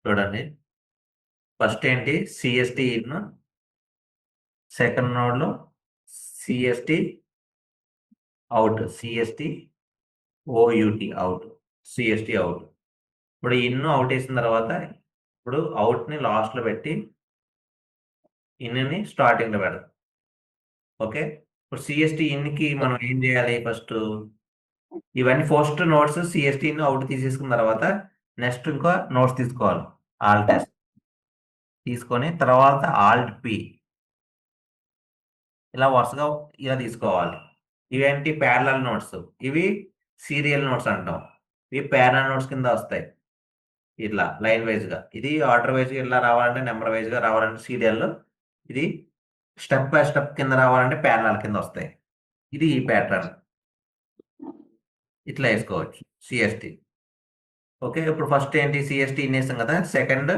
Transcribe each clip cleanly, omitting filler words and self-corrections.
చూడండి. ఫస్ట్ ఏంటి CST in, second నోడ్లో CST out, CST O U, T out. CST in out వేసిన తర్వాత ఇప్పుడు అవుట్ని లాస్ట్లో పెట్టి ఇన్ని స్టార్టింగ్లో పెడదాం. ఓకే, ఇప్పుడు సిఎస్టి ఇన్కి మనం ఏం చేయాలి? ఫస్ట్ ఇవన్నీ ఫస్ట్ నోట్స్ సిఎస్టి అవుట్ తీసేసుకున్న తర్వాత నెక్స్ట్ ఇంకా నోట్స్ తీసుకోవాలి. ఆల్ట్ ఎస్ తీసుకొని తర్వాత ఆల్ట్ పి, ఇలా వరుసగా ఇలా తీసుకోవాలి. ఇవేంటి ప్యారలల్ నోట్స్, ఇవి సీరియల్ నోట్స్ అంటాం. ఇవి ప్యారలల్ నోట్స్ కింద వస్తాయి ఇట్లా లైన్ వైజ్గా. ఇది ఆర్డర్ వైజ్గా ఇలా రావాలంటే నెంబర్ వైజ్గా రావాలంటే సీరియల్, ఇది స్టెప్ బై స్టెప్ కింద రావాలంటే ప్యారలల్ కింద వస్తాయి. ఇది ఈ ప్యాటర్న్ ఇట్లా వేసుకోవచ్చు సిఎస్టి. ఓకే, ఇప్పుడు ఫస్ట్ ఏంటి సిఎస్టి వేసాం కదా. సెకండ్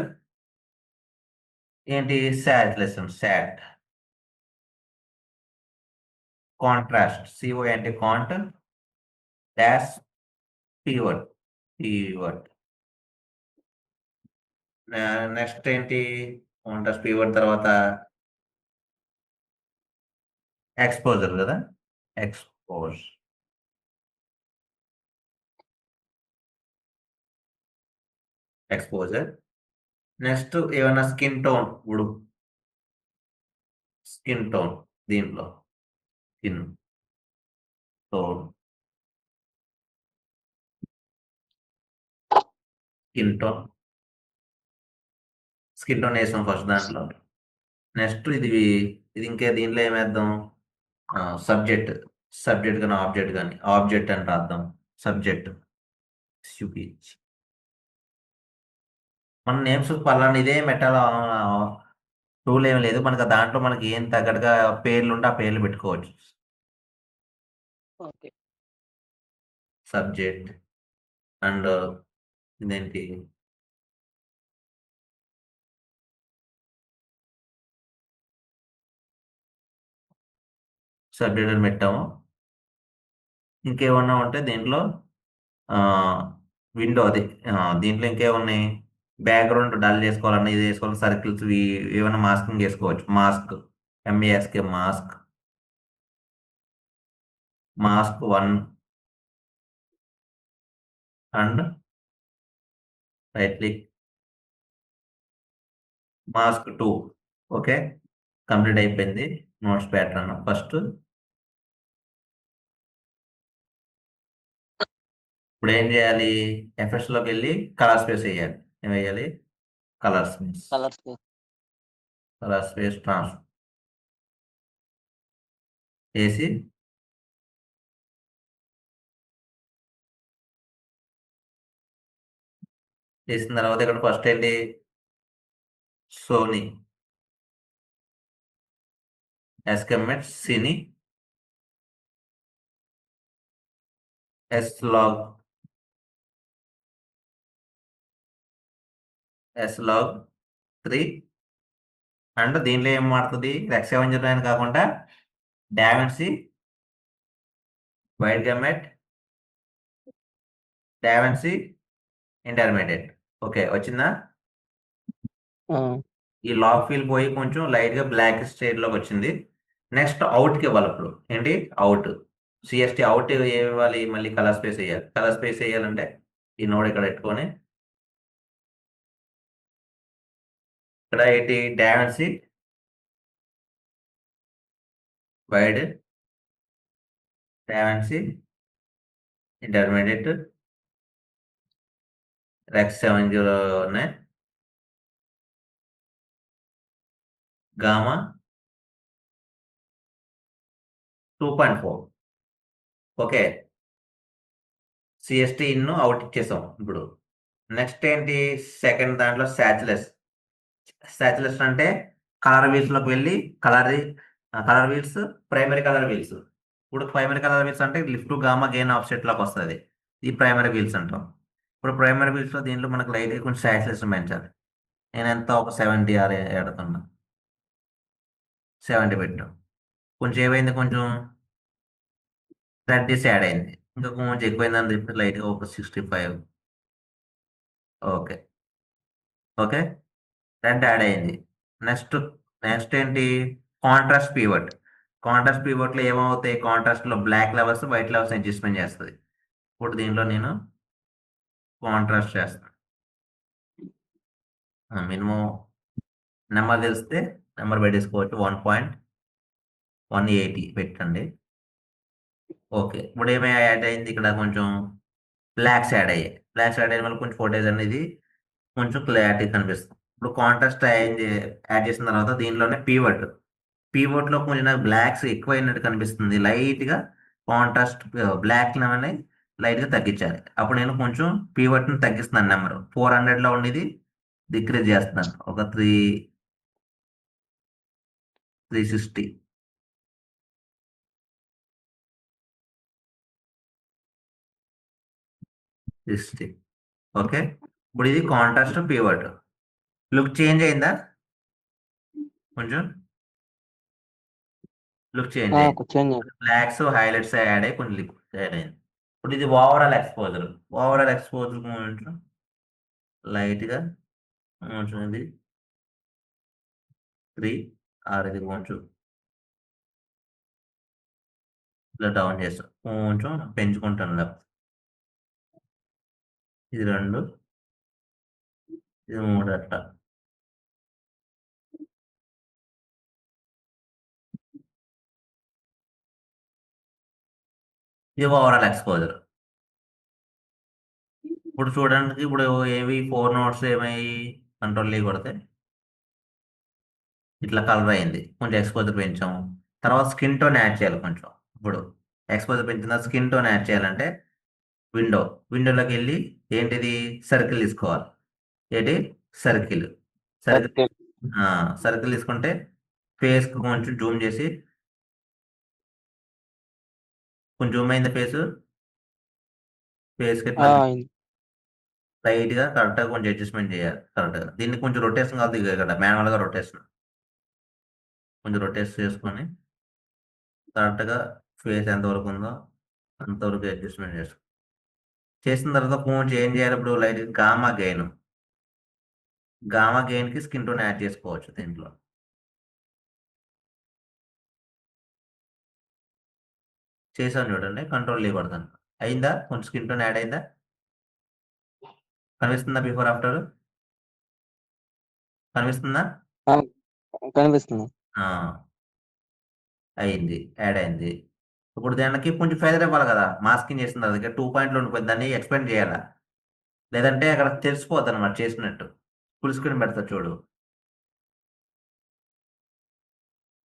ఏంటి శాట్ లెసన్, శాట్ కాంట్రాస్ట్, సిఓ అంటే cont dash pivot, pivot. Next ఏంటి కాంట్రాస్ట్ పీవర్డ్ తర్వాత ఎక్స్పోజర్ కదా, ఎక్స్పోజ్, ఎక్స్పోజర్. నెక్స్ట్ ఏమైనా స్కిన్ టోన్, ఇప్పుడు స్కిన్ టోన్ దీంట్లో skin tone, skin tone, skin tone వేసాం ఫస్ట్ దాంట్లో. నెక్స్ట్ ఇది ఇంకే దీంట్లో ఏమేద్దాం? సబ్జెక్ట్, సబ్జెక్ట్ కానీ ఆబ్జెక్ట్ కానీ, ఆబ్జెక్ట్ అని రాద్దాం. సబ్జెక్ట్ చూపించి మన నేమ్స్ పలానా ఇదే మెటాల టూల్ ఏం లేదు మనకు. దాంట్లో మనకి ఏం తగ్గట్టుగా పేర్లు ఉంటే ఆ పేర్లు పెట్టుకోవచ్చు. ఓకే. సబ్జెక్ట్ అండ్ ఇదేంటి సబ్జెక్ట్ అని పెట్టాము. ఇంకేమన్నా ఉంటే దీంట్లో విండో అది, దీంట్లో ఇంకేమున్నాయి? బ్యాక్గ్రౌండ్ డల్ చేసుకోవాలన్నా ఇది వేసుకోవాలి. సర్కిల్స్ ఏమైనా మాస్కింగ్ చేసుకోవచ్చు. Mask, M A S K mask, mask 1 and right click mask 2. Okay, complete అయిపోయింది నోట్స్ ప్యాటర్న్. ఫస్ట్ ఇప్పుడు ఏం చేయాలి? ఎఫెక్ట్స్లోకి వెళ్ళి కలర్ స్పేస్ వేయాలి. ఏం వేయాలి? Colour space, colours. Colour space trans వేసి వేసిన తర్వాత ఇక్కడ ఫస్ట్ ఏంటి సోనీ ఎస్కెమెట్ సిని ఎస్ లాగ్ 3 అండ్ దీంట్లో ఏం మారుతుంది? రెక్స్ అని కాకుండా DaVinci wide gamut, DaVinci intermediate. Okay, వచ్చిందా? ఈ లాక్ ఫీల్ పోయి కొంచెం లైట్గా బ్లాక్ లోకి వచ్చింది. నెక్స్ట్ అవుట్కి ఇవ్వాలి. ఇప్పుడు ఏంటి అవుట్, సిఎస్టి అవుట్ ఏమి ఇవ్వాలి? మళ్ళీ కలర్ స్పేస్ వేయాలి. కలర్ స్పేస్ వేయాలంటే ఈ నోడ్ ఇక్కడ పెట్టుకొని ఇక్కడ ఏంటి DaVinci wide, DaVinci intermediate, rex 709, gamma 2.4. Okay, CST in out ఇచ్చేసాం. ఇప్పుడు నెక్స్ట్ ఏంటి సెకండ్ దాంట్లో శాచులస్. శాచులస్ అంటే కలర్ వీల్స్లోకి వెళ్ళి colour wheels, primary colour wheels. ఇప్పుడు ప్రైమరీ కలర్ వీల్స్ అంటే లిఫ్ట్ గామా గెయిన్ ఆఫ్సెట్లోకి వస్తుంది. ఈ ప్రైమరీ వీల్స్ అంటాం. ఇప్పుడు ప్రైమరీ వీల్స్లో దీంట్లో మనకు లైట్గా కొంచెం శాచులస్ పెంచాలి. నేను ఎంత ఒక 70 ఆర్ ఎడుతున్నా, 70 పెట్టాం. కొంచెం ఏమైంది? కొంచెం రెడ్డిస్ యాడ్ అయింది. ఇంకా కొంచెం ఎక్కువైందని చెప్పి లైట్గా ఒక 65. ఓకే, ఓకే, రెండు యాడ్ అయింది. నెక్స్ట్ నెక్స్ట్ ఏంటి? Contrast pivot. కాంట్రాస్ట్ పీవట్ లో ఏమవుతాయి? కాంట్రాస్ట్ లో black levels white levels adjustment చేస్తుంది. ఇప్పుడు దీనిలో నేను కాంట్రాస్ట్ చేస్తాను. మినిమం నెంబర్ తెలిస్తే నెంబర్ పెట్టేసుకోవచ్చు. 1.180 పెట్టండి. ఓకే, ఇప్పుడు ఏమి యాడ్ అయింది? ఇక్కడ కొంచెం బ్లాక్స్ యాడ్ అయ్యాయి. బ్లాక్స్ యాడ్ అయిన వల్ల కొంచెం ఫోటోస్ అనేది కొంచెం క్లారిటీ కనిపిస్తుంది. ఇప్పుడు కాంట్రాస్ట్ యాడ్ చేసిన తర్వాత దీనిలోనే పీవట్ లో కొంచెం నాకు బ్లాక్స్ ఎక్కువ అయినట్టు కనిపిస్తుంది. లైట్ గా కాంట్రాస్ట్ బ్లాక్ అనేది లైట్ గా తగ్గించాలి. అప్పుడు నేను కొంచెం పీవట్ ని తగ్గిస్తున్నాను. నెంబర్ 400 లో ఉండేది డిక్రీజ్ చేస్తున్నాను. ఒక 360. ఓకే, ఇప్పుడు ఇది కాంట్రాస్ట్ పీవట్. లుక్ చేంజ్ అయిందా? కొంచెం లుక్ చేంజ్ అయింది. చేంజ్ బ్లాక్స్ హైలైట్స్ యాడ్ అయ్యి కొంచెం లిక్ యాడ్ అయింది. ఇప్పుడు ఇది ఓవరాల్ ఎక్స్పోజర్. ఓవరాల్ ఎక్స్పోజర్ కొంచెం లైట్ గా కొంచెం ఇది 3 ఆర్ ఇది కొంచెం ఇలా డౌన్ చేస్తాం. కొంచెం పెంచుకుంటాను లెఫ్ట్. ఇది 2, ఇది 3 అట్లా. ఇది ఓవరాల్ ఎక్స్పోజర్. ఇప్పుడు చూడడానికి ఇప్పుడు ఏవి 4 నోట్స్ ఏమయ్యి కంట్రోల్ కొడితే ఇట్లా కలర్ అయింది. కొంచెం ఎక్స్పోజర్ పెంచాము. తర్వాత స్కిన్ టోన్ యాడ్ చేయాలి కొంచెం. ఇప్పుడు ఎక్స్పోజర్ పెంచిన స్కిన్ టోన్ యాడ్ చేయాలంటే విండోలోకి వెళ్ళి ఏంటిది సర్కిల్ తీసుకోవాలి. ఏంటి? సర్కిల్. సర్కిల్ సర్కిల్ తీసుకుంటే ఫేస్ కొంచెం జూమ్ చేసి, కొంచెం జూమ్ అయింది ఫేస్ కి లైట్ గా కరెక్ట్ గా కొంచెం అడ్జస్ట్మెంట్ చేయాలి. కరెక్ట్ గా దీన్ని కొంచెం రొటేషన్ కాదు ఇక్కడ మాన్యువల్ గా రొటేషన్. కొంచెం రొటేట్ చేసుకొని కరెక్ట్ గా ఫేస్ ఎంత వరకు ఉందో అంతవరకు అడ్జస్ట్మెంట్ చేసిన తర్వాత కొంచెం ఏం చేయాలి? ఇప్పుడు లైట్ గామా గెయిన్ కి స్కిన్ టోన్ యాడ్ చేసుకోవచ్చు దీంట్లో. చేసాను చూడండి, కంట్రోల్ కొడతాను. అయిందా? కొంచెం స్కిన్ టోన్ యాడ్ అయిందా? కనిపిస్తుందా? బిఫోర్ ఆఫ్టర్ కనిపిస్తుందా? కనిపిస్తుంది. అయింది, యాడ్ అయింది. ఇప్పుడు దానికి కొంచెం ఫెదర్ ఇవ్వాలి కదా. మాస్కింగ్ చేసిన తర్వాత 2 పాయింట్లు ఉండిపోయింది. దాన్ని ఎక్స్పెండ్ చేయాలా, లేదంటే అక్కడ తెలిసిపోద్ది అనమాట చేసినట్టు. ఫుల్ స్క్రీన్ పెడతా చూడు.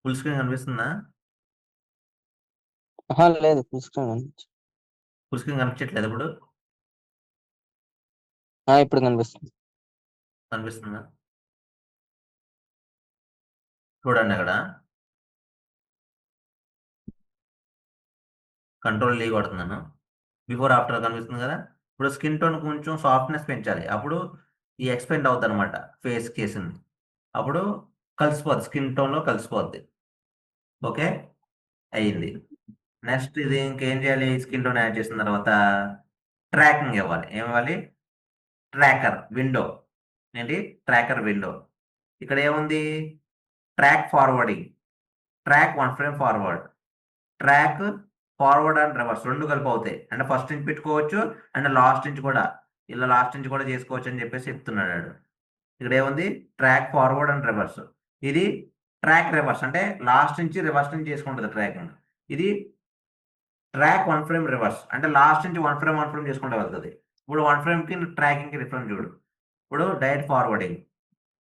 ఫుల్ స్క్రీన్ కనిపిస్తుందా? లేదు, ఫుల్ స్క్రీన్ ఫుల్ స్క్రీన్ కనిపించట్లేదు ఇప్పుడు. ఇప్పుడు కనిపిస్తుంది. కనిపిస్తుందా? చూడండి అక్కడ కంట్రోల్ కొడుతున్నాను. బిఫోర్ ఆఫ్టర్ కనిపిస్తుంది కదా. ఇప్పుడు స్కిన్ టోన్ కొంచెం సాఫ్ట్నెస్ పెంచాలి. అప్పుడు ఈ ఎక్స్పెండ్ అవుతుంది అనమాట ఫేస్ కేసింది. అప్పుడు కలిసిపోద్ది, స్కిన్ టోన్లో కలిసిపోద్ది. ఓకే, అయ్యింది. నెక్స్ట్ ఇది ఇంకేం చేయాలి? స్కిన్ టోన్ యాడ్ చేసిన తర్వాత ట్రాకింగ్ ఇవ్వాలి. ఏమివ్వాలి? Tracker window. ఏంటి? Tracker window. ఇక్కడ ఏముంది? Track forwarding, track 1 frame forward, track forward and reverse రెండు కలిపి అవుతాయి. అంటే ఫస్ట్ నుంచి పెట్టుకోవచ్చు అండ్ లాస్ట్ నుంచి కూడా, ఇలా లాస్ట్ నుంచి కూడా చేసుకోవచ్చు అని చెప్పేసి చెప్తున్నాడు. ఇక్కడ ఏముంది? Track forward and reverse. ఇది ట్రాక్ రివర్స్ అంటే లాస్ట్ నుంచి రివర్స్ నుంచి చేసుకుంటుంది ట్రాకింగ్. ఇది ట్రాక్ 1 ఫ్రేమ్ రివర్స్ అంటే లాస్ట్ నుంచి 1 ఫ్రేమ్ చేసుకుంటూ వెళ్తుంది. ఇప్పుడు 1 ఫ్రేమ్ కి ట్రాకింగ్ కి డిఫరెన్స్ చూడు. ఇప్పుడు డైరెక్ట్ ఫార్వర్డింగ్,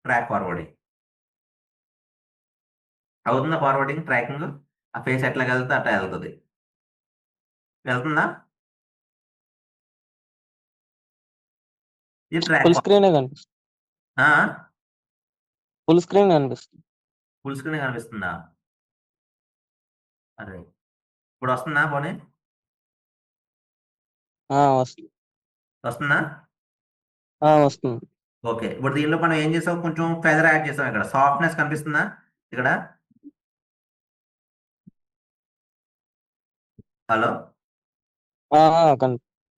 ట్రాక్ ఫార్వర్డింగ్ అవుతుందా? ఫార్వర్డింగ్ ట్రాకింగ్ ఆ ఫేస్ ఎట్లా వెళ్తే అట్లా వెళ్తుంది. వెళ్తుందా? ఇది ట్రాక్ ఫుల్ స్క్రీన్ కనిపిస్తుంది. ఫుల్ స్క్రీన్ కనిపిస్తుంది. ఫుల్ స్క్రీన్ కనిపిస్తుందా? అరే, ఇప్పుడు వస్తుందా? పోనీ వస్తుంది. వస్తుందా? వస్తుంది. ఓకే, ఇప్పుడు దీనిలో మనం ఏం చేసాం? కొంచెం ఫెదర్ యాడ్ చేసాం. ఇక్కడ సాఫ్ట్నెస్ కనిపిస్తుందా? ఇక్కడ హలో,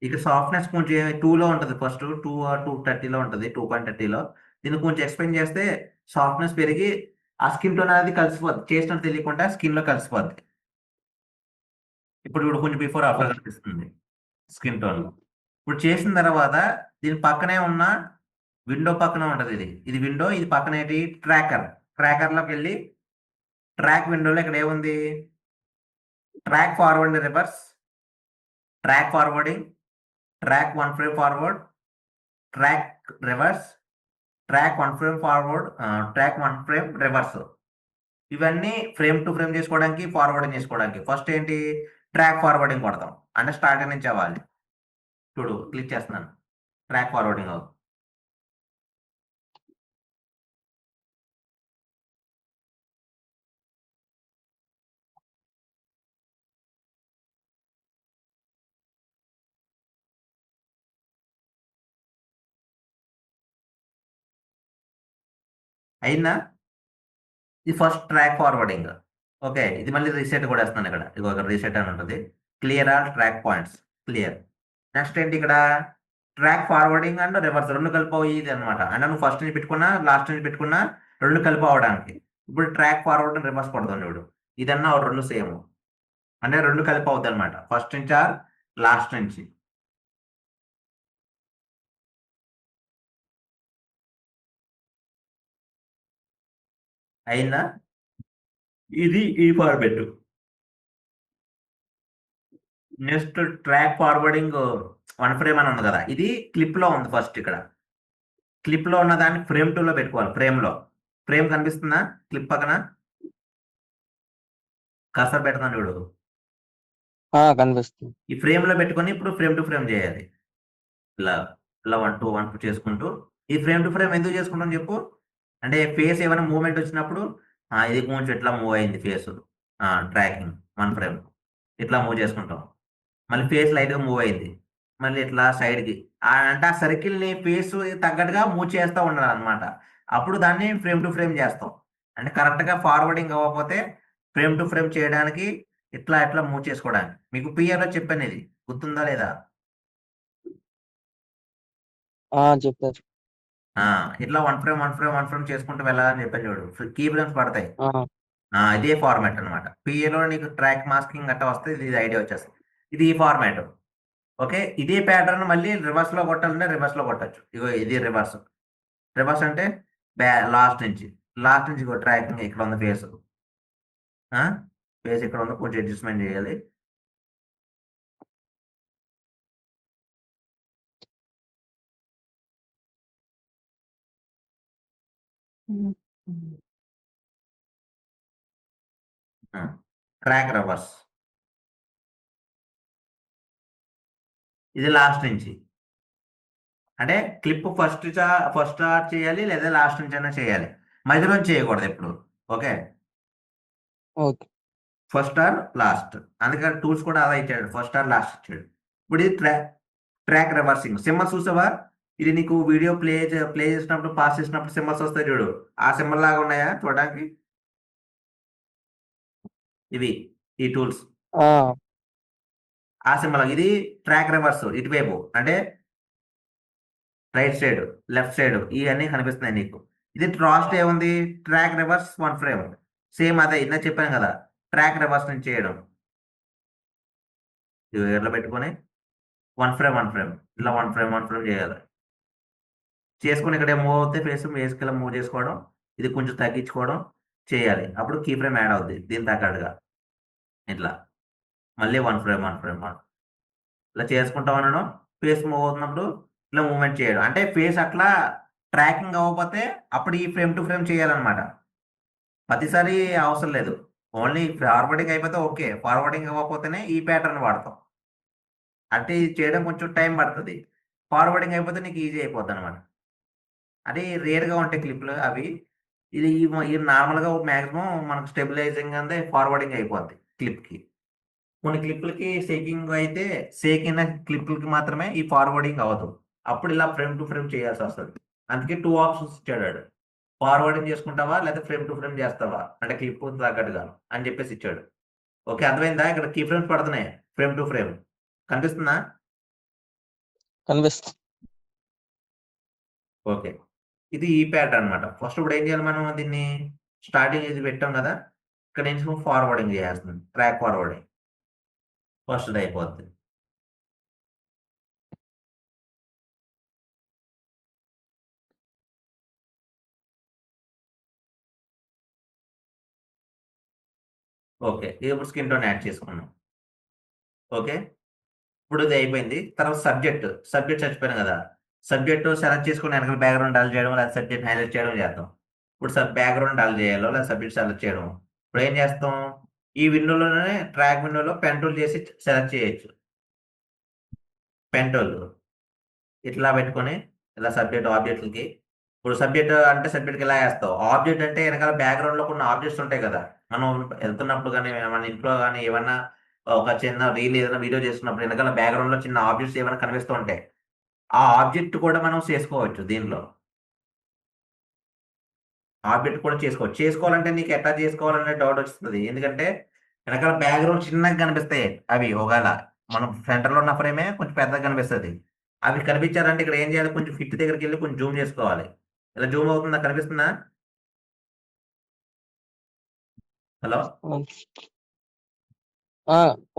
ఇక్కడ సాఫ్ట్నెస్ కొంచెం 2లో ఉంటుంది. ఫస్ట్ 2 230లో ఉంటుంది, 2.30లో. దీన్ని కొంచెం ఎక్స్ప్లెయిన్ చేస్తే సాఫ్ట్నెస్ పెరిగి ఆ స్కిన్ టోన్ అనేది కలిసిపోద్ది, చేసినట్టు తెలియకుండా స్కిన్ లో కలిసిపోద్ది. ఇప్పుడు కొంచెం బిఫోర్ ఆఫ్టర్ ఓకే. కనిపిస్తుంది స్కిన్ టోన్. ఇప్పుడు చేసిన తర్వాత దీని పక్కనే ఉన్న విండో పక్కన ఉంటది, ఇది విండో, ఇది పక్కన ఏంటి ట్రాకర్ లోకి వెళ్ళి ట్రాక్ విండోలో ఇక్కడ ఏముంది, track forward reverse, track forwarding, track 1 frame forward, track reverse, track 1 frame forward, track 1 frame reverse. ఇవన్నీ ఫ్రేమ్ టు ఫ్రేమ్ చేసుకోవడానికి, ఫార్వర్డింగ్ చేసుకోవడానికి ఫస్ట్ ఏంటి ట్రాక్ ఫార్వర్డింగ్ కొడతాం, అంటే స్టార్టింగ్ నుంచి అవ్వాలి. చూడు క్లిక్ చేస్తున్నాను, ట్రాక్ ఫార్వర్డింగ్ అవుతుంది. అయిందా? ఇది ఫస్ట్ ట్రాక్ ఫార్వర్డింగ్. ఓకే, ఇది మళ్ళీ రీసెట్ కూడా వేస్తున్నాను ఇక్కడ, ఇది ఒక రీసెట్ అని ఉంటుంది. Clear all track points, clear. Next ఏంటి ఇక్కడ ట్రాక్ ఫార్వర్డింగ్ అండ్ రివర్స్ రెండు కలిపి ఇది అనమాట. అంటే నువ్వు ఫస్ట్ నుంచి పెట్టుకున్నా లాస్ట్ నుంచి పెట్టుకున్నా రెండు కలిపి అవడానికి. ఇప్పుడు ట్రాక్ ఫార్వర్డ్ అండ్ రివర్స్ కొడతాను చూడు, ఇదన్నా రెండు సేమ్, అంటే రెండు కలిపి అవుద్ది అనమాట, ఫస్ట్ నుంచి ఆర్ లాస్ట్ నుంచి. అయిందా? ఇది ఈ format. Next track forwarding 1 frame అని ఉంది కదా, ఇది క్లిప్ లో ఉంది. ఫస్ట్ ఇక్కడ క్లిప్ లో ఉన్న దాన్ని ఫ్రేమ్ 2 లో పెట్టుకోవాలి. ఫ్రేమ్ కనిపిస్తుందా క్లిప్ పక్కన, కర్సర్ పెడతాను చూడు, కనిపిస్తుంది. ఈ ఫ్రేమ్ లో పెట్టుకొని ఇప్పుడు ఫ్రేమ్ టు ఫ్రేమ్ చేయాలి. ఇలా ఇలా 1 to 1 చేసుకుంటూ, ఈ ఫ్రేమ్ టు ఫ్రేమ్ ఎందుకు చేసుకుంటాం చెప్పు, అంటే ఫేస్ ఏమైనా మూవ్మెంట్ వచ్చినప్పుడు ఇది కొంచెం ఇట్లా మూవ్ అయింది ఫేస్, ట్రాకింగ్ 1 ఫ్రేమ్ ఇట్లా మూవ్ చేసుకుంటాం. మళ్ళీ ఫేస్ లైట్ గా మూవ్ అయింది, మళ్ళీ ఇట్లా సైడ్ కి, అంటే ఆ సర్కిల్ ని ఫేస్ తగ్గట్టుగా మూవ్ చేస్తూ ఉండాలి అనమాట. అప్పుడు దాన్ని ఫ్రేమ్ టు ఫ్రేమ్ చేస్తాం. అంటే కరెక్ట్ గా ఫార్వర్డింగ్ అవ్వకపోతే ఫ్రేమ్ టు ఫ్రేమ్ చేయడానికి ఇట్లా ఇట్లా మూవ్ చేసుకోవడానికి. మీకు పిఆర్ లో చెప్పాను, ఇది గుర్తుందా లేదా? చెప్పారు. ఇట్లా 1 ఫ్రేమ్ చేసుకుంటూ వెళ్ళాలని చెప్పాను చూడు, కీ ఫ్రేమ్స్ పడతాయి. ఆ, ఇదే ఫార్మాట్ అనమాట. పిఏలో నీకు ట్రాక్ మాస్కింగ్ గట్టా వస్తే ఇది ఐడియా వచ్చేస్తుంది. ఇది ఈ ఫార్మాట్. ఓకే, ఇదే ప్యాటర్న్ మళ్ళీ రివర్స్ లో కొట్టాలంటే రివర్స్ లో కొట్టచ్చు. ఇగో ఇది రివర్స్. రివర్స్ అంటే లాస్ట్ నుంచి ట్రాకింగ్ ఇక్కడ ఉంది, ఫేస్ ఇక్కడ ఉంది, కొంచెం అడ్జస్ట్మెంట్ చేయాలి. ట్రాక్ రివర్స్, ఇది లాస్ట్ నుంచి. అంటే క్లిప్ ఫస్ట్ స్టార్ట్ చేయాలి, లేదా లాస్ట్ నుంచి అయినా చేయాలి, మధ్యలో చేయకూడదు ఎప్పుడు. Okay, okay. First or last. అందుకని టూల్స్ కూడా అలా ఇచ్చాడు, ఫస్ట్ ఆర్ లాస్ట్ ఇచ్చాడు. ఇప్పుడు ఇది ట్రాక్ రివర్సింగ్. సింబల్స్ చూసావా, ఇది నీకు వీడియో ప్లే చేసినప్పుడు, పాస్ చేసినప్పుడు సింబల్స్ వస్తాయి చూడు, ఆ సింబల్ లాగా ఉన్నాయా చూడడానికి? ఇవి ఈ టూల్స్, ఆ, ఆ సింబల్. ఇది ట్రాక్ రివర్స్, ఇటువైపు అంటే రైట్ సైడ్, లెఫ్ట్ సైడ్, ఇవన్నీ కనిపిస్తున్నాయి నీకు. ఇది లాస్ట్ ఏముంది, ట్రాక్ రివర్స్ 1 ఫ్రేమ్, సేమ్ అదే ఇందా చెప్పాను కదా, ట్రాక్ రివర్స్ నుంచి చేయడం. ఇది ఎట్లా పెట్టుకొని 1 ఫ్రేమ్ ఇలా 1 ఫ్రేమ్ చేయాలి. చేసుకుని ఇక్కడ మూవ్ అవుతే ఫేస్ వేసుకెళ్ళి మూవ్ చేసుకోవడం, ఇది కొంచెం తగ్గించుకోవడం చేయాలి. అప్పుడు కీ ఫ్రేమ్ యాడ్ అవుద్ది దీని తగ్గట్టుగా. ఇట్లా మళ్ళీ 1 ఫ్రేమ్ ఇలా చేసుకుంటా ఉండడం. ఫేస్ మూవ్ అవుతున్నప్పుడు ఇలా మూవ్మెంట్ చేయడం. అంటే ఫేస్ అట్లా ట్రాకింగ్ అవ్వకపోతే అప్పుడు ఈ ఫ్రేమ్ టు ఫ్రేమ్ చేయాలన్నమాట. ప్రతిసారి అవసరం లేదు, ఓన్లీ ఫార్వర్డింగ్ అయిపోతే ఓకే, ఫార్వర్డింగ్ అవ్వకపోతేనే ఈ ప్యాటర్న్ వాడతాం. అంటే ఇది చేయడం కొంచెం టైం పడుతుంది, ఫార్వర్డింగ్ అయిపోతే నీకు ఈజీ అయిపోద్ది అనమాట. అది రేర్గా ఉంటాయి క్లిప్లు అవి. ఇది నార్మల్గా మ్యాక్సిమం మనకు స్టెబిలైజింగ్ అంతే ఫార్వర్డింగ్ అయిపోద్ది క్లిప్కి. కొన్ని క్లిప్లకి షేకింగ్ అయితే, షేక్ అయిన క్లిప్లకి మాత్రమే ఈ ఫార్వర్డింగ్ అవ్వదు, అప్పుడు ఇలా ఫ్రేమ్ టు ఫ్రేమ్ చేయాల్సి వస్తుంది. అందుకే 2 ఆప్షన్స్ ఇచ్చాడు, ఫార్వర్డింగ్ చేసుకుంటావా లేదా ఫ్రేమ్ టు ఫ్రేమ్ చేస్తావా, అంటే క్లిప్ తగ్గట్టుగా అని చెప్పేసి ఇచ్చాడు. ఓకే, అర్థమైందా? ఇక్కడ కీ ఫ్రేమ్స్ పడుతున్నాయి, ఫ్రేమ్ టు ఫ్రేమ్ కనిపిస్తుందా? కనిపిస్తుంది. ఓకే, ఇది ఈ ప్యాటర్న్ అనమాట. ఫస్ట్ ఇప్పుడు ఏం చేయాలి మనం దీన్ని స్టార్టింగ్ ఇది పెట్టాం కదా, ఇక్కడ నుంచి ఫార్వర్డింగ్ చేయాల్సింది, ట్రాక్ ఫార్వర్డింగ్ ఫస్ట్ అయిపోద్ది. ఓకే, ఇది ఇప్పుడు స్కిన్ టోన్ యాడ్ చేసుకున్నాం. ఓకే, ఇప్పుడు ఇది అయిపోయింది. తర్వాత సబ్జెక్ట్ చచ్చిపోయాను కదా, సబ్జెక్ట్ సెలెక్ట్ చేసుకుని వెనకాల బ్యాక్గ్రౌండ్ డల్ చేయడం, లేదా సబ్జెక్ట్ హైలైట్ చేయడం చేద్దాం. ఇప్పుడు బ్యాక్గ్రౌండ్ డల్ చేయాలో లేదా సబ్జెక్ట్ సెలెక్ట్ చేయడం. ఇప్పుడు ఏం చేస్తాం, ఈ విండోలోనే ట్రాక్ విండోలో పెన్ టూల్ చేసి సెలెక్ట్ చేయొచ్చు. పెన్ టూల్ ఇట్లా పెట్టుకొని ఇలా సబ్జెక్ట్ ఆబ్జెక్ట్లకి, ఇప్పుడు సబ్జెక్ట్ అంటే సబ్జెక్ట్కి ఇలా వేస్తావు. ఆబ్జెక్ట్ అంటే వెనకాల బ్యాక్గ్రౌండ్ లో కొన్ని ఆబ్జెక్ట్స్ ఉంటాయి కదా, మనం వెళ్తున్నప్పుడు కానీ మన ఇంట్లో కానీ ఏమన్నా ఒక చిన్న రీల్ ఏదైనా వీడియో చేస్తున్నప్పుడు వెనకాల బ్యాక్గ్రౌండ్ లో చిన్న ఆబ్జెక్ట్స్ ఏమైనా కనిపిస్తూ ఉంటాయి, ఆ ఆబ్జెక్ట్ కూడా మనం చేసుకోవచ్చు దీనిలో. ఆబ్జెక్ట్ కూడా చేసుకోవచ్చు. చేసుకోవాలంటే నీకు ఎట్లా చేసుకోవాలనే డౌట్ వస్తుంది, ఎందుకంటే వెనకాల బ్యాక్గ్రౌండ్ చిన్నగా కనిపిస్తాయి అవి. ఒకవేళ మనం సెంటర్లో ఉన్న ఫ్రేమే కొంచెం పెద్దగా కనిపిస్తుంది. అవి కనిపించాలంటే ఇక్కడ ఏం చేయాలి, కొంచెం ఫిట్ దగ్గరికి వెళ్ళి కొంచెం జూమ్ చేసుకోవాలి. ఇలా జూమ్ అవుతుందా, కనిపిస్తుందా? హలో.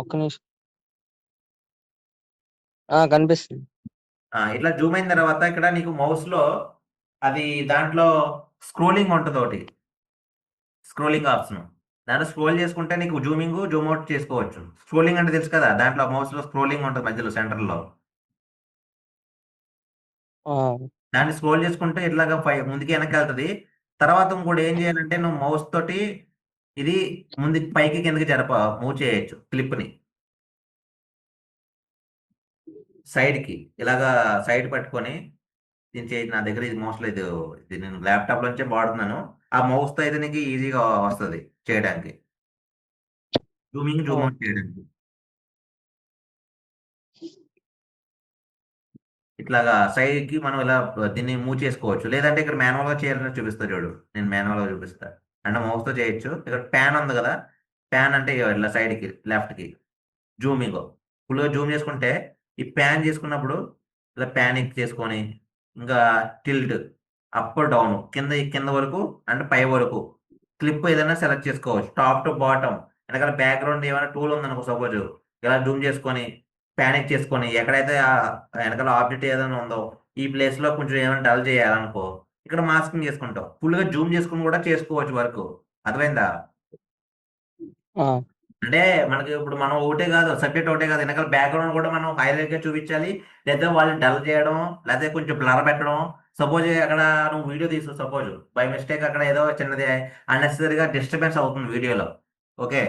ఒక్క నిమిషం. కనిపిస్తుంది. ఇట్లా జూమ్ అయిన తర్వాత ఇక్కడ నీకు మౌస్ లో అది దాంట్లో స్క్రోలింగ్ ఉంటుంది ఒకటి, స్క్రోలింగ్ ఆప్షన్. దాంట్లో స్క్రోల్ చేసుకుంటే నీకు జూమింగ్ జూమ్ అవుట్ చేసుకోవచ్చు. స్క్రోలింగ్ అంటే తెలుసు కదా, దాంట్లో మౌస్ లో స్క్రోలింగ్ ఉంటుంది మధ్యలో సెంటర్ లో. ఆ! దాన్ని స్క్రోల్ చేసుకుంటే ఇట్లాగా ముందుకి వెనక్కి వెళ్తుంది. తర్వాత ఇంకోటి ఏం చేయాలంటే నువ్వు మౌస్ తోటి ఇది ముందుకి పైకి కిందకి మూవ్ చేయొచ్చు క్లిప్ ని. సైడ్ కి ఇలాగా సైడ్ పట్టుకొని దీన్ని నా దగ్గర ఇది మౌస్ లో ఇది నేను ల్యాప్టాప్ లోంచే వాడుతున్నాను. ఆ మౌస్ తో అయితే నీకు ఈజీగా వస్తుంది చేయడానికి, జూమింగ్ జూమ్ అవుట్ ఓకే. చేయడానికి. ఇట్లాగా సైడ్ కి మనం ఇలా దీన్ని మూవ్ చేసుకోవచ్చు. లేదంటే ఇక్కడ మాన్యువల్ గా చేయాలని చూపిస్తా చూడు, నేను మాన్యువల్ గా చూపిస్తా. అంటే మౌస్ తో చేయొచ్చు. ఇక్కడ ప్యాన్ ఉంది కదా, ప్యాన్ అంటే ఇలా సైడ్ కి లెఫ్ట్ కి జూమింగ్ ఫుల్గా జూమ్ చేసుకుంటే, ఈ ప్యాన్ చేసుకున్నప్పుడు ఇలా ప్యానిక్ చేసుకొని ఇంకా టిల్ట్ అప్ డౌన్ కింద కింద వరకు అంటే పై వరకు క్లిప్ ఏదైనా సెలెక్ట్ చేసుకోవచ్చు, టాప్ టు బాటమ్. వెనకాల బ్యాక్గ్రౌండ్ ఏమైనా టూల్ ఉందనుకో సపోజ్, ఇలా జూమ్ చేసుకొని ప్యానిక్ చేసుకొని ఎక్కడైతే ఆ వెనకాల ఆబ్జెక్ట్ ఏదైనా ఉందో ఈ ప్లేస్ లో కొంచెం ఏమైనా డల్ చేయాలనుకో, ఇక్కడ మాస్కింగ్ చేసుకుంటావు. ఫుల్ గా జూమ్ చేసుకుని కూడా చేసుకోవచ్చు వర్క్. అర్థమైందా? ఆ! అంటే మనకి ఇప్పుడు మనం ఒకటే కాదు, సబ్జెక్ట్ ఒకటే కాదు, వెనకాల బ్యాక్గ్రౌండ్ కూడా మనం హైలైట్ గా చూపించాలి. లేదా వాళ్ళు డల్ చేయడం, లేదా కొంచెం బ్లర్ పెట్టడం. సపోజ్ అక్కడ నువ్వు వీడియో తీసు, సపోజ్ బై మిస్టేక్ అక్కడ ఏదో చిన్నది అన్నెసరీగా డిస్టర్బెన్స్ అవుతుంది వీడియోలో. ఓకే,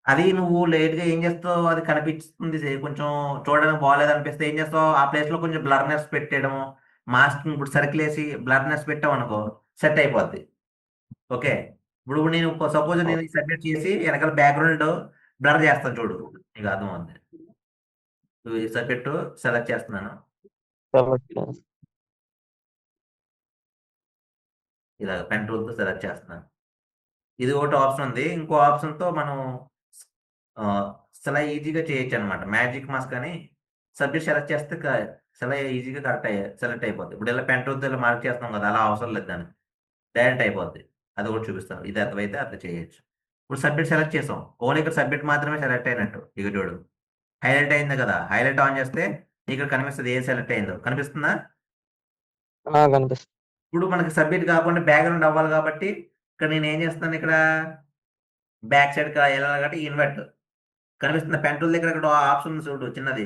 అది నువ్వు లేట్ గా ఏం చేస్తావు, అది కనిపిస్తుంది కొంచెం చూడడానికి బాగాలేదు అనిపిస్తే ఏం చేస్తావు, ఆ ప్లేస్ లో కొంచెం బ్లర్నెస్ పెట్టేయడము, మాస్కింగ్ ఇప్పుడు సర్కిల్ వేసి బ్లర్నెస్ పెట్టావు అనుకో, సెట్ అయిపోద్ది. ఓకే, ఇప్పుడు నేను సపోజ్ నేను ఓకే. సబ్మిట్ చేసి వెనకాల బ్యాక్గ్రౌండ్ బ్లర్ చేస్తాను చూడు, నీకు అర్థం అవుతుంది. ఈ సబ్జెక్ట్ సెలెక్ట్ చేస్తున్నాను, సెలెక్ట్ చేస్తా. ఇలా పెన్ టూల్ తో సెలెక్ట్ చేస్తున్నాను. ఇది ఒకటి ఆప్షన్ ఉంది. ఇంకో ఆప్షన్ తో మనం ఆ, చాలా ఈజీగా చేయొచ్చు అనమాట. మ్యాజిక్ మాస్క్ అని సబ్జెక్ట్ సెలెక్ట్ చేస్తే చాలా ఈజీగా కరెక్ట్ సెలెక్ట్ అయిపోద్ది. ఇప్పుడు ఇలా పెన్ టూల్ తో ఇలా మార్క్ చేస్తాం కదా, అలా అవసరం లేదు దానికి, డైరెక్ట్ అయిపోద్ది. అది కూడా చూపిస్తాను, ఇది అర్థమైతే అట్లా చేయొచ్చు. ఇప్పుడు సబ్జెక్ట్ సెలెక్ట్ చేసాం, ఓన్లీ ఇక్కడ సబ్జెక్ట్ మాత్రమే సెలెక్ట్ అయినట్టు. ఇక చూడు, హైలైట్ అయింది కదా, హైలైట్ ఆన్ చేస్తే ఇక్కడ కనిపిస్తుంది ఏ సెలెక్ట్ అయిందో, కనిపిస్తుందా? కనిపిస్తుంది. ఇప్పుడు మనకి సబ్మిట్ కాకుండా బ్యాక్గ్రౌండ్ అవ్వాలి కాబట్టి ఇక్కడ నేను ఏం చేస్తాను, ఇక్కడ బ్యాక్ సైడ్ వెళ్ళాలి కాబట్టి ఇన్వర్ట్ కనిపిస్తుంది. పెంటూల్ దగ్గర ఇక్కడ ఆప్షన్ ఉంది చూడు చిన్నది,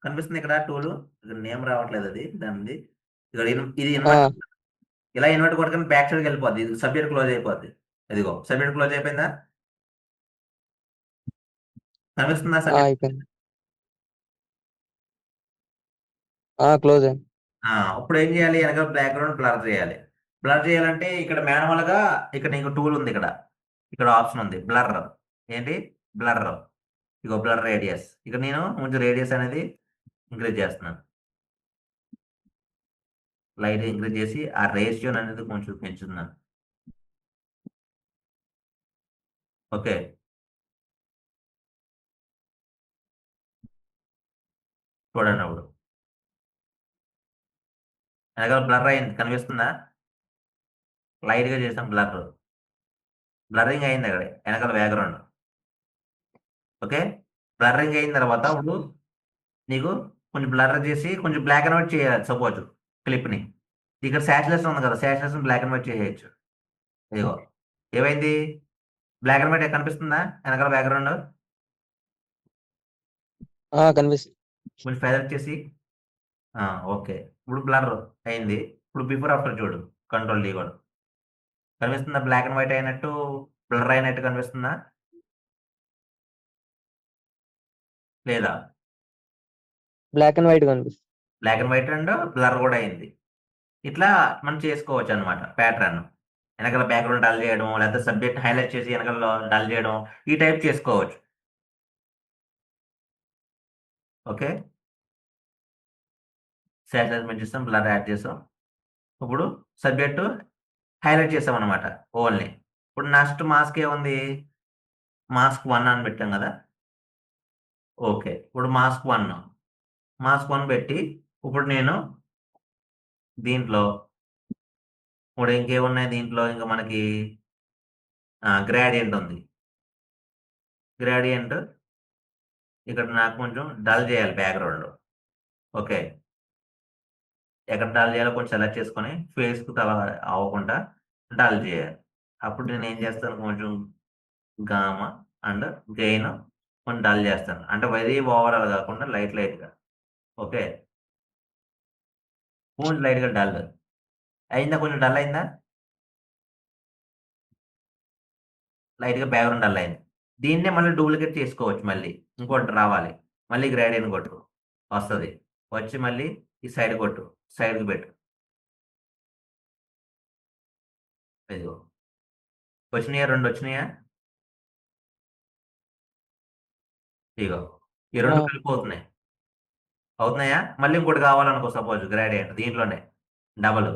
కనిపిస్తుంది ఇక్కడ టూల్. ఇక్కడ నేమ్ రావట్లేదు అది దానిది. ఇక్కడ ఇది ఆ! ఇన్వర్ట్, ఇలా ఇన్వర్ట్ కొట్టుకొని బ్యాక్ సైడ్కి వెళ్ళిపోద్ది, ఇది సబ్జెక్ట్ క్లోజ్ అయిపోద్ది. ఇదిగో సబ్జెక్ట్ క్లోజ్ అయిపోయిందా, కనిపిస్తుందా సబ్జెక్ట్? అయిపోయింది. క్లోజ్ అయింది. ఇప్పుడు ఏం చేయాలి, వెనక బ్యాక్గ్రౌండ్ బ్లర్ చేయాలి. బ్లర్ చేయాలంటే ఇక్కడ మాన్యువల్ గా ఇక్కడ నీకు టూల్ ఉంది, ఇక్కడ ఇక్కడ ఆప్షన్ ఉంది బ్లర్. ఏంటి బ్లర్? ఇగో బ్లర్ రేడియస్. ఇక్కడ నేను కొంచెం రేడియస్ అనేది ఇంక్రీజ్ చేస్తున్నాను, లైట్ ఇంక్రీజ్ చేసి ఆ రేషియో అనేది కొంచెం పెంచుతున్నాను. ఓకే, చూడండి అప్పుడు వెనకాల బ్లర్ అయింది కనిపిస్తుందా? లైట్ గా చేసాం బ్లర్, బ్లర్రింగ్ అయింది అక్కడ వెనకాల బ్యాక్గ్రౌండ్. ఓకే, బ్లర్రింగ్ అయిన తర్వాత ఇప్పుడు నీకు కొంచెం బ్లర్ చేసి కొంచెం బ్లాక్ అండ్ వైట్ చేయాలి. సపోజ్ క్లిప్ ని ఇక్కడ సాచురేషన్ ఉంది కదా, సాచురేషన్ బ్లాక్ అండ్ వైట్ చేయొచ్చు. ఇదిగో ఏమైంది, బ్లాక్ అండ్ వైట్ కనిపిస్తుందా వెనకాల బ్యాక్గ్రౌండ్? కనిపిస్తుంది. కొంచెం ఫెదర్ చేసి ఓకే, ఇప్పుడు బ్లర్ అయింది. ఇప్పుడు బిఫోర్ ఆఫ్టర్ చూడు, కంట్రోల్ డీ కూడా కనిపిస్తుందా? బ్లాక్ అండ్ వైట్ అయినట్టు, బ్లర్ అయినట్టు కనిపిస్తుందా లేదా? బ్లాక్ అండ్ వైట్ కనిపిస్తుంది. Black and white and blur కూడా అయింది. ఇట్లా మనం చేసుకోవచ్చు అనమాట ప్యాటర్న్. వెనకాల బ్యాక్గ్రౌండ్ డల్ చేయడం, లేకపోతే సబ్జెక్ట్ హైలైట్ చేసి వెనకాల డల్ చేయడం, ఈ టైప్ చేసుకోవచ్చు. ఓకే, శాచురేషన్ పెంచేస్తాం, బ్లర్ యాడ్ చేస్తాం. ఇప్పుడు సబ్జెక్టు హైలైట్ చేస్తాం అనమాట ఓన్లీ. ఇప్పుడు నెక్స్ట్ మాస్క్ ఏముంది, మాస్క్ 1 అని పెట్టాం కదా. ఓకే, ఇప్పుడు మాస్క్ వన్ పెట్టి ఇప్పుడు నేను దీంట్లో ఇప్పుడు ఇంకేమున్నాయి దీంట్లో, ఇంకా మనకి గ్రాడియంట్ ఉంది. గ్రాడియంట్ ఇక్కడ నాకు కొంచెం డల్ చేయాలి బ్యాక్గ్రౌండ్. ఓకే, ఎక్కడ డల్ చేయాలో కొంచెం సెలెక్ట్ చేసుకొని ఫేస్కు తల అవ్వకుండా డల్ చేయాలి. అప్పుడు నేను ఏం చేస్తాను, కొంచెం గామా అండ్ గెయిన్ కొంచెం డల్ చేస్తాను, అంటే వెరీ ఓవరాల్ కాకుండా లైట్ లైట్గా. ఓకే, కొంచెం లైట్గా డల్ అయిందా, కొంచెం డల్ అయిందా, లైట్గా బ్యాక్గ్రౌండ్ డల్ అయింది. దీన్నే మళ్ళీ డూప్లికేట్ చేసుకోవచ్చు. మళ్ళీ ఇంకోటి రావాలి, మళ్ళీ గ్రేడియన్ కొట్టు, వస్తుంది. వచ్చి మళ్ళీ ఈ సైడ్ కొట్టు, సైడ్కి పెట్టు. ఇదిగో వచ్చినాయా, 2 వచ్చినాయా? ఇదిగో ఈ 2 కలిపిపోతున్నాయి. అవుతున్నాయా? మళ్ళీ ఇంకోటి కావాలనుకో, సపోజ్ గ్రేడియంట్ దీంట్లోనే డబల్,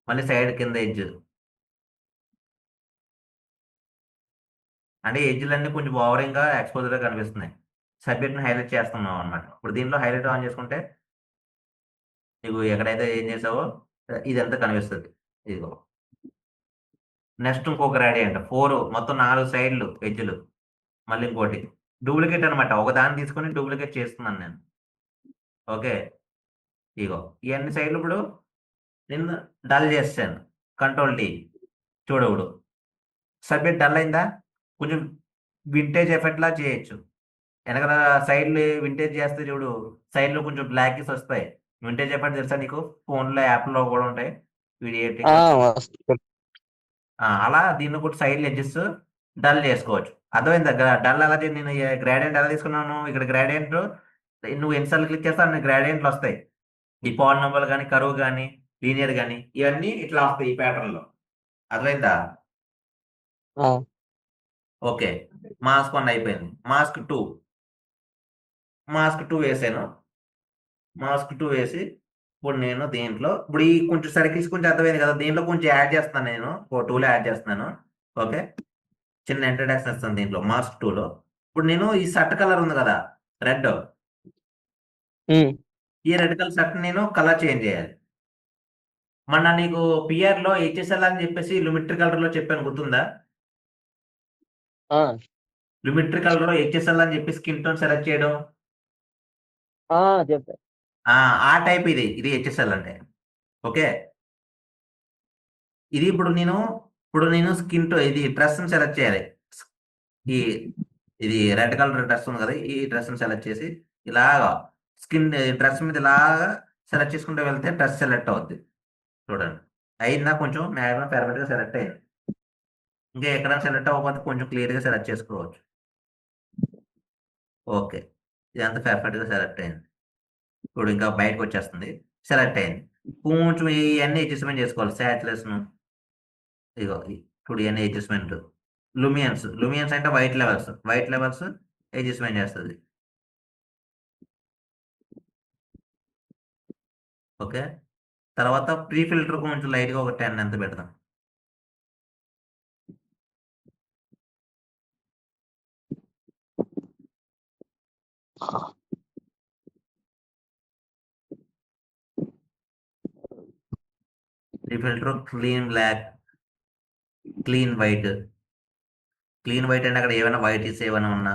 మళ్ళీ సైడ్ కింద ఎడ్జ్, అంటే ఎడ్జ్లన్నీ కొంచెం ఓవరింగ్ గా ఎక్స్పోజర్ గా కనిపిస్తున్నాయి. సబ్జెక్ట్ ని హైలైట్ చేస్తున్నాం అనమాట. ఇప్పుడు దీంట్లో హైలైట్ ఆన్ చేసుకుంటే నీకు ఎక్కడైతే ఏం చేసావో ఇదంతా కనిపిస్తుంది. ఇదిగో నెక్స్ట్ ఇంకో గ్రేడియంట్ 4, మొత్తం 4 సైడ్లు ఎడ్జ్లు, మళ్ళీ ఇంకోటి డూప్లికేట్ అనమాట. ఒక దాన్ని తీసుకొని డూప్లికేట్ చేస్తున్నాను నేను. ఓకే, ఇగో ఈ అన్ని సైడ్లు ఇప్పుడు నేను డల్ చేస్తాను, కంట్రోల్ డి. చూడు ఇప్పుడు సబ్జెక్ట్ డల్ అయిందా, కొంచెం వింటేజ్ ఎఫెక్ట్ లా చేయొచ్చు. వెనకాల సైడ్లు వింటేజ్ చేస్తే చూడు, సైడ్లో కొంచెం బ్లాక్స్ వస్తాయి. వింటేజ్ ఎఫెక్ట్ తెలుసా నీకు? ఫోన్లో యాప్లో కూడా ఉంటాయి వీడియో ఎడిటింగ్. వస్తుంది. అలా దీన్ని కూడా సైడ్లు ఎడ్జెస్ డల్ చేసుకోవచ్చు. అర్థమైంది దగ్గర డల్ అలా నేను గ్రాడియంట్ ఎలా తీసుకున్నాను, ఇక్కడ గ్రాడియంట్ నువ్వు ఎన్నిసార్లు క్లిక్ చేస్తా అన్ని గ్రాడియంట్లు వస్తాయి. ఈ పాలినామియల్ కానీ, కరువు కానీ, లీనియర్ కానీ, ఇవన్నీ ఇట్లా వస్తాయి ఈ ప్యాటర్న్ లో. అర్థమైందా? ఆ, ఓకే, మాస్క్ 1 అయిపోయింది. మాస్క్ టూ వేసాను. మాస్క్ 2 వేసి ఇప్పుడు నేను దీంట్లో ఇప్పుడు ఈ కొంచెం సర్కిల్స్ కొంచెం అర్థమైంది కదా, దీంట్లో కొంచెం యాడ్ చేస్తాను, నేను ఓ టూలో యాడ్ చేస్తున్నాను. ఓకే, చిన్న ఇంట్రడక్షన్ ఇస్తాను దీంట్లో మాస్క్ 2లో. ఇప్పుడు నేను ఈ షర్ట్ కలర్ ఉంది కదా, రెడ్, ఉమ్, ఈ రెడ్ కలర్ షర్ట్ నేను కలర్ చేంజ్ చేయాలి. మొన్న నీకు పిఆర్ లో హెచ్ఎస్ఎల్ అని చెప్పేసి లుమిట్రీ కలర్ లో చెప్పాను, గుర్తుందా? ఆ, లుమిట్రీ కలర్ లో హెచ్ఎస్ఎల్ అని చెప్పి స్కిన్ టోన్ సెలెక్ట్ చేయడం, చెప్పా. ఆ టైప్ ఇది హెచ్ఎస్ఎల్ అంటే. ఓకే, ఇది ఇప్పుడు నేను స్కిన్ టో ఇది డ్రెస్ సెలెక్ట్ చేయాలి. ఈ ఇది రెడ్ కలర్ డ్రెస్ ఉంది కదా, ఈ డ్రెస్ సెలెక్ట్ చేసి ఇలాగా స్కిన్ డ్రెస్ మీద ఇలాగా సెలెక్ట్ చేసుకుంటూ వెళ్తే డ్రెస్ సెలెక్ట్ అవుద్ది. చూడండి అయిందా, కొంచెం మ్యాక్సిమం పర్ఫెక్ట్ గా సెలెక్ట్ అయింది. ఇంకా ఎక్కడైనా సెలెక్ట్ అవ్వకపోతే కొంచెం క్లియర్ గా సెలెక్ట్ చేసుకోవచ్చు. ఓకే, ఇదంతా పర్ఫెక్ట్ గా సెలెక్ట్ అయింది. ఇప్పుడు ఇంకా బయటకు వచ్చేస్తుంది, సెలెక్ట్ అయింది. కొంచెం ఇవన్నీ అడ్జస్ట్మెంట్ చేసుకోవాలి. సాచురేషన్ ఇగో ఇప్పుడు ఇవన్నీ అడ్జస్ట్మెంట్. లూమియన్స్ అంటే వైట్ లెవెల్స్ అడ్జస్ట్మెంట్ చేస్తుంది. ఓకే, తర్వాత ప్రీ ఫిల్టర్ కొంచెం లైట్ గా ఒక 10 ఎంత పెడదాం. Prefilter clean black, clean white. Clean white అంటే అక్కడ ఏమైనా వైట్స్ ఏమైనా ఉన్నా,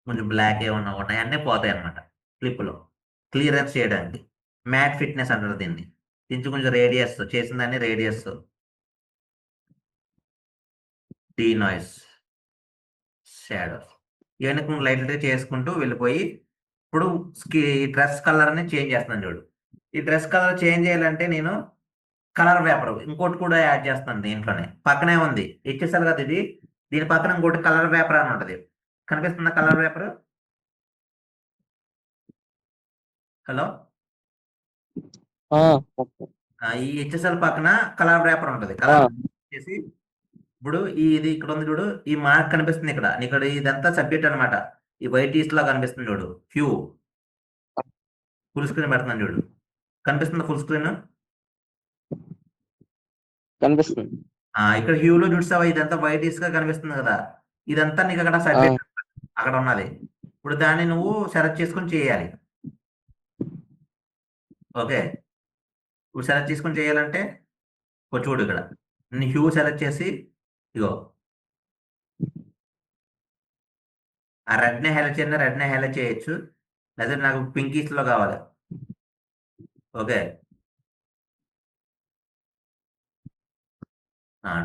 కొంచెం బ్లాక్ ఏమైనా ఉన్నాయి అన్నీ పోతాయి అనమాట క్లిప్లో. క్లియరెన్స్ చేయడానికి మ్యాట్ ఫిట్నెస్ అంటారు దీన్ని. దీనికి కొంచెం రేడియస్ చేసిన దాన్ని రేడియస్, డీ నాయిస్, షాడోస్, ఇవన్నీ కొంచెం లైట్ చేసుకుంటూ వెళ్ళిపోయి ఇప్పుడు డ్రెస్ కలర్ని చేంజ్ చేస్తున్నాను చూడు. ఈ డ్రెస్ కలర్ చేంజ్ చేయాలంటే నేను కలర్ పేపర్ ఇంకోటి కూడా యాడ్ చేస్తాను దీంట్లోనే. పక్కనే ఉంది ఇచ్చేసారు కదా ఇది, దీని పక్కన ఇంకోటి కలర్ పేపర్ అని ఉంటుంది. కనిపిస్తుందా కలర్ పేపర్? హలో, ఆ, ఓకే. ఈ హెచ్ఎస్ఎల్ పక్కన కలర్ పేపర్ ఉంటుంది. ఆ, కలర్ చేసి ఇప్పుడు ఇది ఇక్కడ ఉంది చూడు, ఈ మార్క్ కనిపిస్తుంది ఇక్కడ. ఇక్కడ ఇదంతా సబ్జెక్ట్ అన్నమాట. ఈ వైట్ ఈస్ట్ లా కనిపిస్తుంది చూడు, హ్యూ. ఫుల్ స్క్రీన్ పెడుతున్నాను చూడు, కనిపిస్తుంది ఫుల్ స్క్రీన్. కనిపిస్తుంది. ఇక్కడ హ్యూలో చూసావా, ఇదంతా వైట్ ఈస్ట్ గా కనిపిస్తుంది కదా. ఇదంతా నీకు అక్కడ ఆ, సబ్జెక్ట్ అక్కడ ఉన్నది. ఇప్పుడు దాన్ని నువ్వు సెలెక్ట్ చేసుకొని చేయాలి. ఓకే, ఇప్పుడు సెలెక్ట్ చేసుకొని చేయాలంటే చూడు ఇక్కడ నేను హ్యూ సెలెక్ట్ చేసి ఇగో ఆ రెడ్నే హైలైట్ చేయండి, రెడ్నే హైలైట్ చేయొచ్చు, లేదా నాకు పింకీస్ లో కావాలి. ఓకే,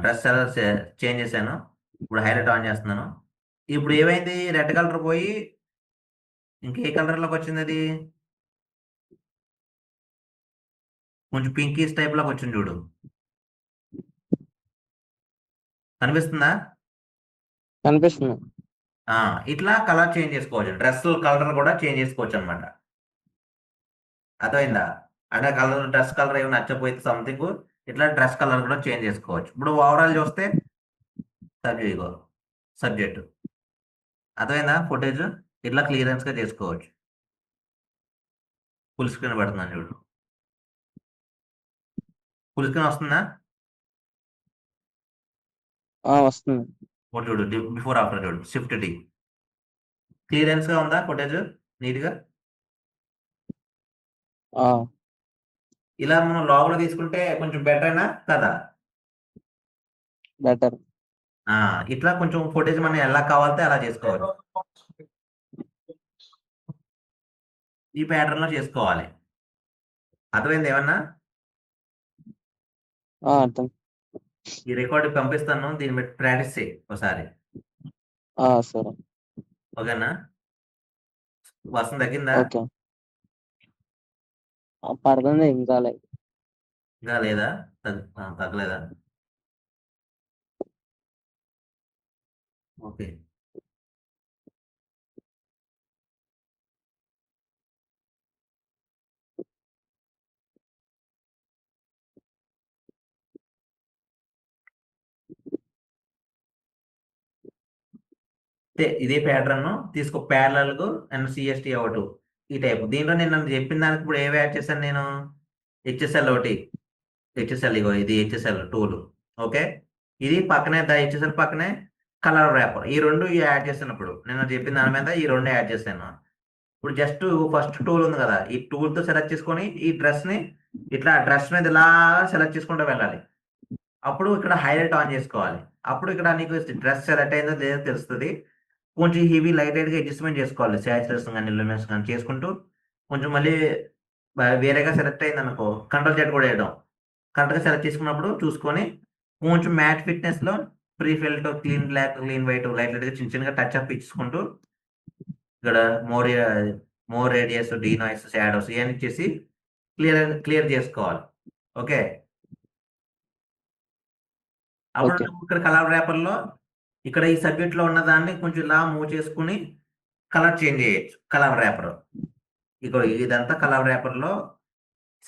డ్రెస్ కలర్ చేంజ్ చేశాను. ఇప్పుడు హైలైట్ ఆన్ చేస్తున్నాను. ఇప్పుడు ఏమైంది, రెడ్ కలర్ పోయి ఇంకే కలర్లోకి వచ్చింది అది, కొంచెం పింకీస్ టైప్ లోకి వచ్చింది చూడు, కనిపిస్తుందా? కనిపిస్తుంది. ఇట్లా కలర్ చేంజ్ చేసుకోవచ్చు, డ్రెస్ కలర్ కూడా చేంజ్ చేసుకోవచ్చు అనమాట. అర్థమైందా? అంటే కలర్, డ్రెస్ కలర్ ఏమైనా నచ్చపోతే సంథింగ్, ఇట్లా డ్రెస్ కలర్ కూడా చేంజ్ చేసుకోవచ్చు. ఇప్పుడు ఓవరాల్ చూస్తే ఇగో సబ్జెక్ట్ అర్థమైందా? ఫుటేజ్ ఇట్లా క్లియరెన్స్ గా చేసుకోవచ్చు. ఫుల్ స్క్రీన్ పెడుతున్నాను చూడు, ఫుల్ స్క్రీన్ వస్తుందా? వస్తుంది. ఒకటి చూడు, బిఫోర్ ఆఫ్టర్ చూడు, షిఫ్ట్ డి. క్లియరెన్స్ గా ఉందా ఫుటేజ్? నీట్ గా. ఆ, ఇలా మనం లోపల తీసుకుంటే కొంచెం బెటర్ అయినా కదా. బెటర్. ఇట్లా కొంచెం ఫుటేజ్ మనం ఎలా కావాలితే అలా చేసుకోవాలి. ఈ ప్యాటర్న్ లో చేసుకోవాలి. అర్థమైంది ఏమన్నా? అర్థం. ఈ రికార్డు పంపిస్తాను, దీన్ని బట్టి ప్రాక్టీస్ చేయి ఒకసారి. సరే. ఓకేనా? వర్షం తగ్గిందా? ఓకే. పడుతుంది ఇంకా లేదు. ఇంకా లేదా? తగ్గలేదా? ఓకే, ఇదే ప్యాటర్న్ తీసుకో, ప్యారలల్ అండ్ సిఎస్టి అవుట్, ఈ టైప్. దీంట్లో నేను చెప్పిన దానికి ఇప్పుడు ఏవి యాడ్ చేశాను నేను? హెచ్ఎస్ఎల్ ఒకటి, హెచ్ఎస్ఎల్ ఇగో ఇది హెచ్ఎస్ఎల్ టూల్. ఓకే, ఇది పక్కనే హెచ్ఎస్ఎల్ పక్కనే కలర్ ర్యాపర్, ఈ రెండు యాడ్ చేసినప్పుడు నేను చెప్పిన దాని మీద ఈ రెండు యాడ్ చేశాను. ఇప్పుడు జస్ట్ ఫస్ట్ టూల్ ఉంది కదా, ఈ టూల్ తో సెలెక్ట్ చేసుకొని ఈ డ్రెస్ ని ఇట్లా డ్రెస్ మీద ఇలా సెలెక్ట్ చేసుకుంటూ వెళ్ళాలి. అప్పుడు ఇక్కడ హైలైట్ ఆన్ చేసుకోవాలి. అప్పుడు ఇక్కడ నీకు డ్రెస్ సెలెక్ట్ అయిందో లేదో తెలుస్తుంది. కొంచెం హెవీ లైట్ గా అడ్జస్ట్మెంట్ చేసుకోవాలి, సాచురేషన్ కానీ ఇల్యూమినేషన్ కానీ చేసుకుంటూ కొంచెం మళ్ళీ వేరేగా సెలెక్ట్ అయింది అనుకో, కంట్రోల్ చెట్ కూడా వేయడం. కరెక్ట్గా సెలెక్ట్ చేసుకున్నప్పుడు చూసుకొని కొంచెం మ్యాట్ ఫిట్నెస్ లో pre filter, clean black, clean white light light గా చిన్న చిన్నగా టచ్ అప్ ఇచ్చుకుంటూ ఇక్కడ more more radius, denoise, shadows ఇవన్నీ ఇచ్చేసి క్లియర్ చేసుకోవాలి. ఓకే, అప్పుడు ఓకే. నువ్వు ఇక్కడ కలర్ ర్యాపర్ లో ఇక్కడ ఈ సబ్జెక్ట్ లో ఉన్న దాన్ని కొంచెం ఇలా మూవ్ చేసుకుని కలర్ చేంజ్ చేయొచ్చు. కలర్ ర్యాపర్ ఇక్కడ ఇదంతా కలర్ ర్యాపర్ లో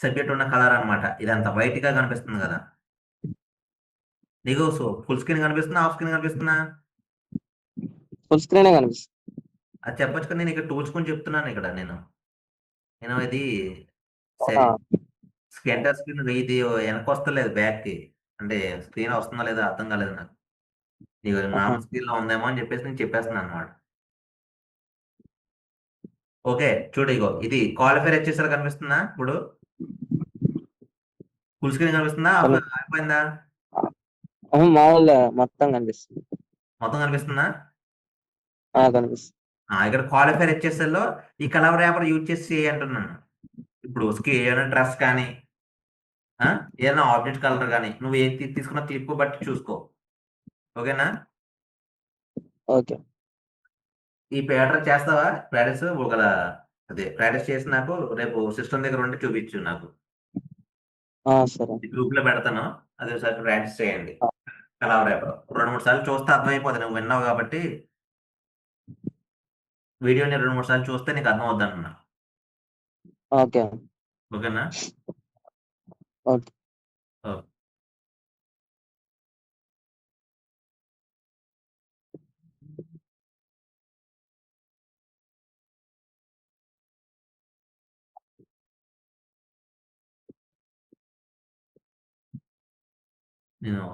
సబ్జెక్ట్ ఉన్న కలర్ అన్నమాట. ఇదంతా వైట్ గా కనిపిస్తుంది కదా నీకు. సో ఫుల్ స్క్రీన్ కనిపిస్తుందా, హాఫ్ స్క్రీన్ కనిపిస్తుందా? ఫుల్ స్క్రీనే కనిపిస్తుంది. అది చెప్పొచ్చు కదా, నేను ఇక్కడ టూల్స్ గురించి చెప్తున్నాను. ఇక్కడ నేను ఇది అవునా? ఎంటర్ స్క్రీన్ ఇది వెనక వస్తలేదు బ్యాక్ కి, అంటే స్క్రీన్ వస్తుందా లేదా అర్థం కాలేదు నాకు. నీకు ఆహా. నార్మల్ స్క్రీన్ లో ఉందేమో అని చెప్పేసి నేను చెప్పేస్తున్నాను అనమాట. ఓకే, చూడు ఇగో ఇది క్వాలిఫైర్ వచ్చేసరికి కనిపిస్తుందా ఇప్పుడు? ఫుల్ స్క్రీన్ కనిపిస్తుందా అయిపోయిందా? మామూలుగా మొత్తం కనిపిస్తుంది. మొత్తం కనిపిస్తుందా? కనిపిస్తుంది. ఇక్కడ క్వాలిఫైర్ హెచ్ఎస్ఎల్ లో ఈ కలర్ ర్యాపర్ యూజ్ చేసి అంటున్నాను. ఇప్పుడు ఏదైనా డ్రెస్ కానీ ఏదైనా ఆబ్జెక్ట్ కలర్ కానీ నువ్వు ఏది తీసుకున్న క్లిప్ బట్టి చూసుకో. ఓకేనా? ఓకే. ఈ ప్యాటర్న్ చేస్తావా ప్రాక్టీస్? ఒక ప్రాక్టీస్ చేసి నాకు రేపు సిస్టమ్ దగ్గర ఉండి చూపించు నాకు. సరే. గ్రూప్ లో పెడతాను, అది ఒకసారి ప్రాక్టీస్ చేయండి. కలర్ ర్యాపర్ 2-3 సార్లు చూస్తే అర్థమైపోతుంది, నువ్వు విన్నావు కాబట్టి. వీడియోని 2-3 సార్లు చూస్తే నీకు అర్థం అవుద్ది అంటున్నా. ఓకే. ఓకేనా? ఓకే. ఓకే. నేను